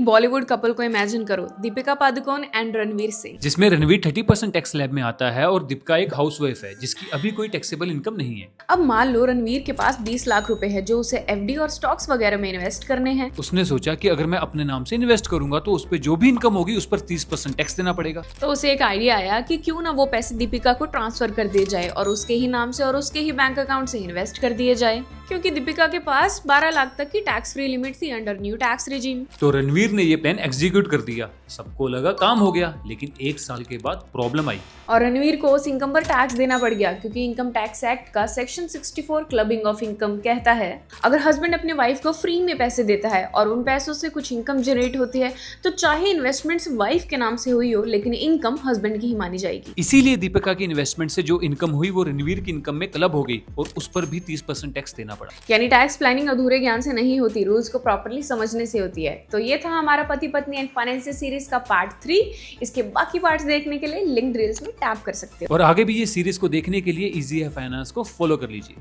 Bollywood couple को imagine करो, Deepika Padukone and Ranveer Singh. जिसमें रणवीर 30% टैक्स स्लैब में आता है और दीपिका एक हाउसवाइफ है जिसकी अभी कोई टैक्सेबल इनकम नहीं है। अब मान लो रणवीर के पास 20 लाख रुपए है जो उसे एफडी और स्टॉक्स वगैरह में इन्वेस्ट करने हैं। उसने सोचा कि अगर मैं अपने नाम से इन्वेस्ट करूंगा तो उस पर जो भी इनकम होगी उस पर 30% टैक्स देना पड़ेगा। तो उसे एक आइडिया आया कि क्यों ना वो पैसे दीपिका को ट्रांसफर कर दिए जाए और उसके ही नाम से और उसके ही बैंक अकाउंट से इन्वेस्ट कर दिए जाए, क्योंकि दीपिका के पास 12 लाख तक की टैक्स फ्री लिमिट थी अंडर न्यू टैक्स रिजीम। तो रणवीर ने ये प्लान एग्जीक्यूट कर दिया। सबको लगा काम हो गया, लेकिन 1 साल के बाद प्रॉब्लम आई और रणवीर को उस इनकम पर टैक्स देना पड़ गया, क्योंकि इनकम टैक्स एक्ट का सेक्शन 64 क्लबिंग ऑफ इनकम कहता है अगर हस्बैंड अपने वाइफ को फ्री में पैसे देता है और उन पैसों से कुछ इनकम जनरेट होती है तो चाहे इन्वेस्टमेंट वाइफ के नाम से हुई हो लेकिन इनकम हस्बैंड की ही मानी जाएगी। इसीलिए दीपिका की इन्वेस्टमेंट से जो इनकम हुई वो रणवीर की इनकम में क्लब हो गई और उस पर भी 30% टैक्स देना पड़ा। यानी टैक्स प्लानिंग अधूरे ज्ञान से नहीं होती, रूल्स को प्रॉपर्ली समझने से होती है। तो ये था हमारा पति पत्नी एंड फाइनेंशियल सीरीज का पार्ट 3। इसके बाकी पार्ट्स देखने के लिए लिंक रील्स में टैप कर सकते हो और आगे भी ये सीरीज को देखने के लिए इजी है फाइनेंस को फॉलो कर लीजिए।